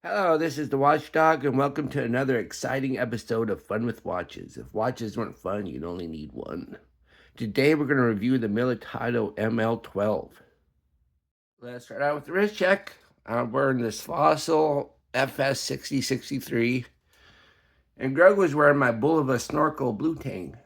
Hello, this is the Watchdog, and welcome to another exciting episode of Fun with Watches. If watches weren't fun, you'd only need one. Today, we're going to review the Militado ML12. Let's start out with the wrist check. I'm wearing this Fossil FS6063, and Greg was wearing my Bulova Snorkel Blue Tang.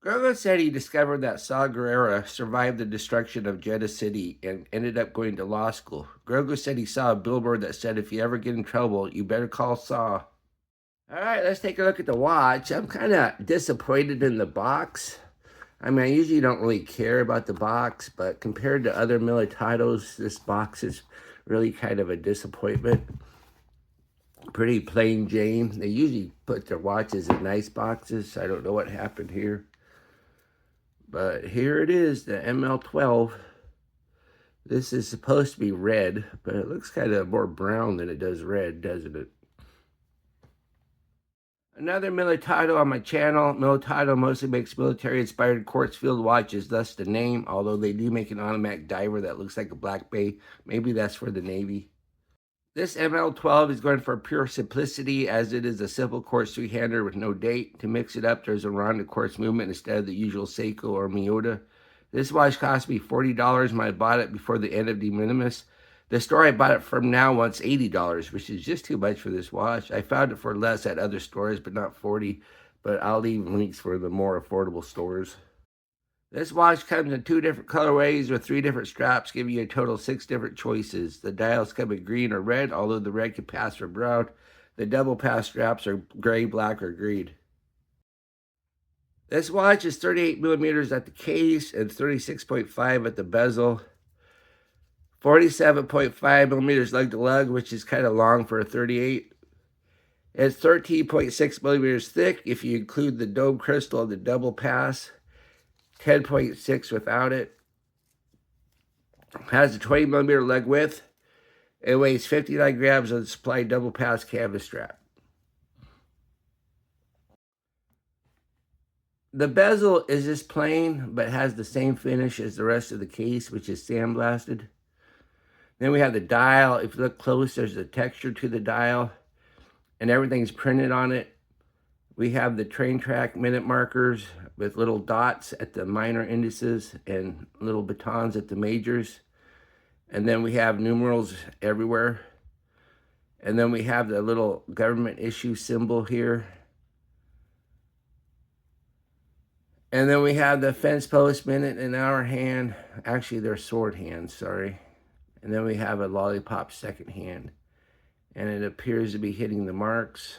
Grego said he discovered that Saw Gerrera survived the destruction of Jeddah City and ended up going to law school. Grego said he saw a billboard that said, if you ever get in trouble, you better call Saw. All right, let's take a look at the watch. I'm kind of disappointed in the box. I mean, I usually don't really care about the box, but compared to other Militados, this box is really kind of a disappointment. Pretty plain Jane. They usually put their watches in nice boxes. I don't know what happened here. But here it is, the ML12. This is supposed to be red, but it looks kind of more brown than it does red, doesn't it? Another Militado on my channel. Militado mostly makes military-inspired quartz field watches, thus the name, although they do make an automatic diver that looks like a Black Bay. Maybe that's for the Navy. This ML12 is going for pure simplicity, as it is a simple quartz three-hander with no date. To mix it up, there's a Ronda quartz movement instead of the usual Seiko or Miyota. This watch cost me $40 when I bought it before the end of de minimis. The store I bought it from now wants $80, which is just too much for this watch. I found it for less at other stores, but not $40. But I'll leave links for the more affordable stores. This watch comes in 2 different colorways with 3 different straps, giving you a total of 6 different choices. The dials come in green or red, although the red can pass for brown. The double pass straps are gray, black, or green. This watch is 38 millimeters at the case and 36.5 at the bezel. 47.5 millimeters lug to lug, which is kind of long for a 38. It's 13.6 millimeters thick if you include the dome crystal and the double pass. 10.6 without it. Has a 20 millimeter leg width. It weighs 59 grams on the supply double pass canvas strap. The bezel is just plain, but has the same finish as the rest of the case, which is sandblasted. Then we have the dial. If you look close, there's a texture to the dial, and everything's printed on it. We have the train track minute markers with little dots at the minor indices and little batons at the majors. And then we have numerals everywhere. And then we have the little government issue symbol here. And then we have the fence post, minute, and hour hand. Actually, they're sword hands, sorry. And then we have a lollipop second hand. And it appears to be hitting the marks.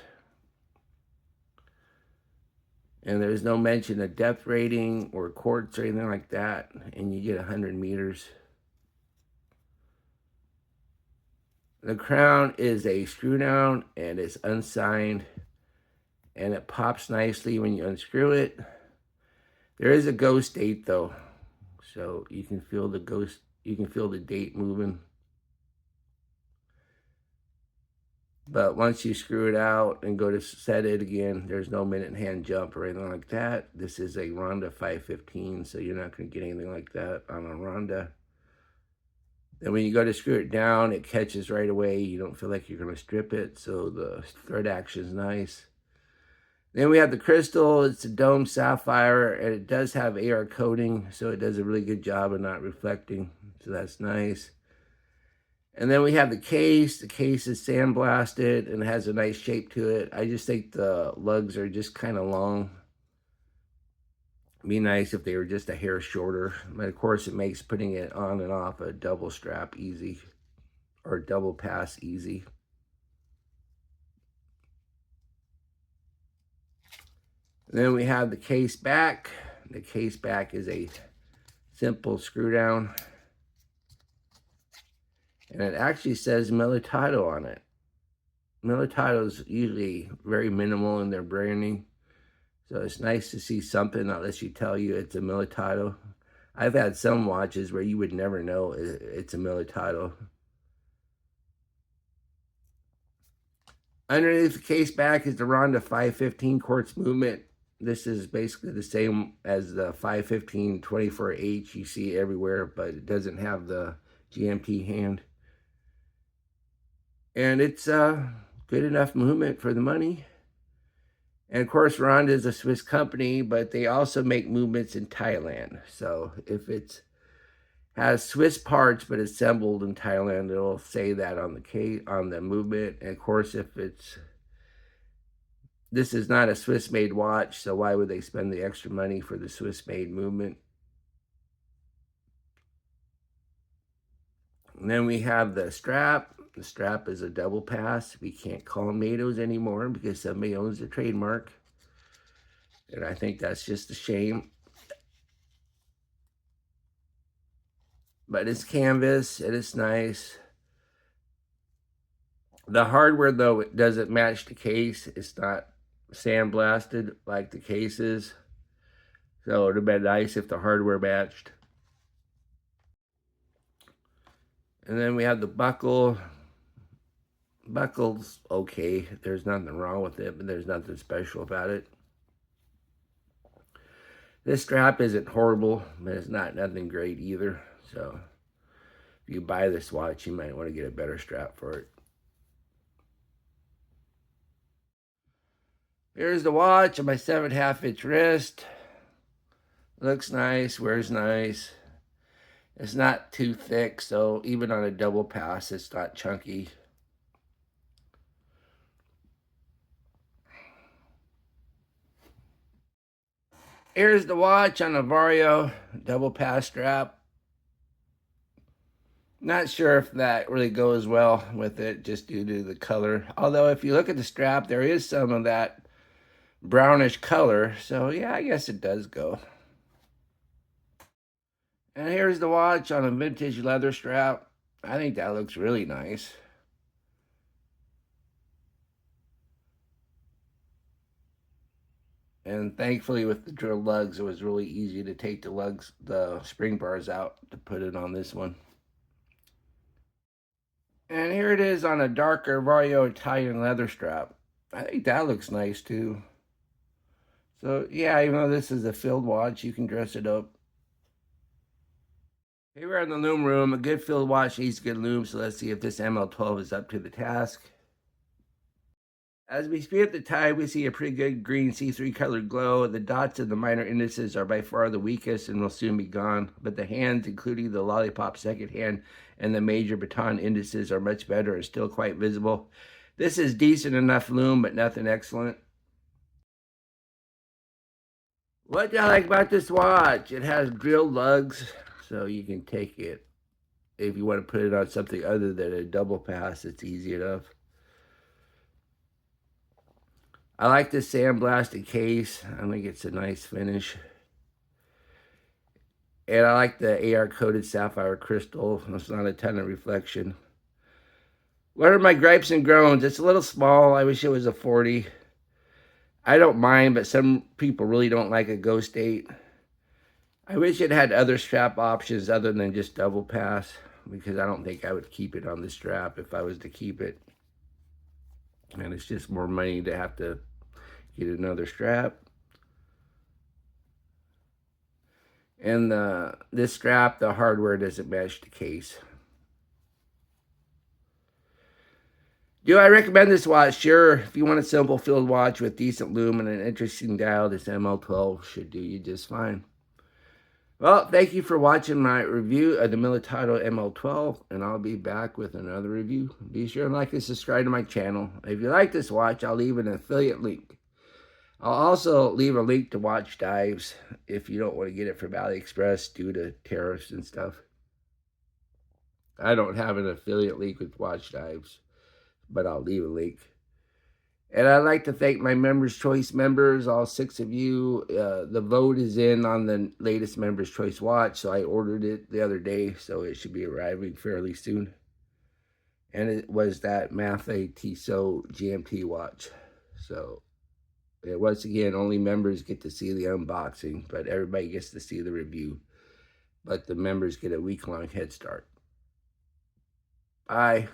And there's no mention of depth rating or quartz or anything like that. And you get 100 meters. The crown is a screw down and it's unsigned. And it pops nicely when you unscrew it. There is a ghost date though. So you can feel the ghost, you can feel the date moving. But once you screw it out and go to set it again, there's no minute and hand jump or anything like that. This is a Ronda 515, so you're not going to get anything like that on a Ronda. Then when you go to screw it down, it catches right away. You don't feel like you're going to strip it, so the thread action is nice. Then we have the crystal. It's a dome sapphire, and it does have AR coating, so it does a really good job of not reflecting, so that's nice. And then we have the case. The case is sandblasted and has a nice shape to it. I just think the lugs are just kind of long. It'd be nice if they were just a hair shorter. But of course, it makes putting it on and off a double strap easy, or double pass easy. And then we have the case back. The case back is a simple screw down. And it actually says Militado on it. Militado's usually very minimal in their branding. So it's nice to see something that lets you tell you it's a Militado. I've had some watches where you would never know it's a Militado. Underneath the case back is the Ronda 515 quartz movement. This is basically the same as the 515 24H you see everywhere, but it doesn't have the GMT hand. And it's good enough movement for the money. And of course, Ronda is a Swiss company, but they also make movements in Thailand. So if it has Swiss parts but assembled in Thailand, it'll say that on the case, on the movement. And of course, if it's this is not a Swiss-made watch, so why would they spend the extra money for the Swiss-made movement? And then we have the strap. The strap is a double pass. We can't call them NATOs anymore because somebody owns the trademark. And I think that's just a shame. But it's canvas and it's nice. The hardware, though, it doesn't match the case. It's not sandblasted like the case is. So it would have been nice if the hardware matched. And then we have the buckle. Buckle's okay. There's nothing wrong with it, but there's nothing special about it. This strap isn't horrible, but it's not nothing great either. So if you buy this watch, you might want to get a better strap for it. Here's the watch on my 7.5 inch wrist. Looks nice, wears nice. It's not too thick, so even on a double pass, it's not chunky. Here's the watch on a Vario double pass strap. Not sure if that really goes well with it just due to the color. Although if you look at the strap, there is some of that brownish color. So yeah, I guess it does go. And here's the watch on a vintage leather strap. I think that looks really nice. And thankfully with the drill lugs, it was really easy to take the spring bars out to put it on this one. And here it is on a darker Vario Italian leather strap. I think that looks nice too. So yeah, even though this is a field watch, you can dress it up. Here we're in the Lume room. A good field watch needs good lume, so let's see if this ML12 is up to the task. As we speed up the tide, we see a pretty good green C3 colored glow. The dots of the minor indices are by far the weakest and will soon be gone, but the hands, including the lollipop second hand and the major baton indices, are much better and still quite visible. This is decent enough lume, but nothing excellent. What do I like about this watch? It has drilled lugs, so you can take it. If you want to put it on something other than a double pass, it's easy enough. I like the sandblasted case. I think it's a nice finish. And I like the AR-coated sapphire crystal. It's not a ton of reflection. What are my gripes and groans? It's a little small. I wish it was a 40. I don't mind, but some people really don't like a Ghost 8. I wish it had other strap options other than just double pass, because I don't think I would keep it on the strap if I was to keep it. And it's just more money to have to get another strap. And this strap, the hardware doesn't match the case. Do I recommend this watch? Sure. If you want a simple field watch with decent lume and an interesting dial, this ML12 should do you just fine. Well, thank you for watching my review of the Militado ML12, and I'll be back with another review. Be sure and like and subscribe to my channel. If you like this watch, I'll leave an affiliate link. I'll also leave a link to Watch Dives if you don't want to get it from AliExpress due to tariffs and stuff. I don't have an affiliate link with Watch Dives, but I'll leave a link. And I'd like to thank my Members' Choice members, all 6 of you. The vote is in on the latest Members' Choice watch, so I ordered it the other day, so it should be arriving fairly soon. And it was that Mathe Tissot GMT watch. So, once again, only members get to see the unboxing, but everybody gets to see the review. But the members get a week-long head start. Bye.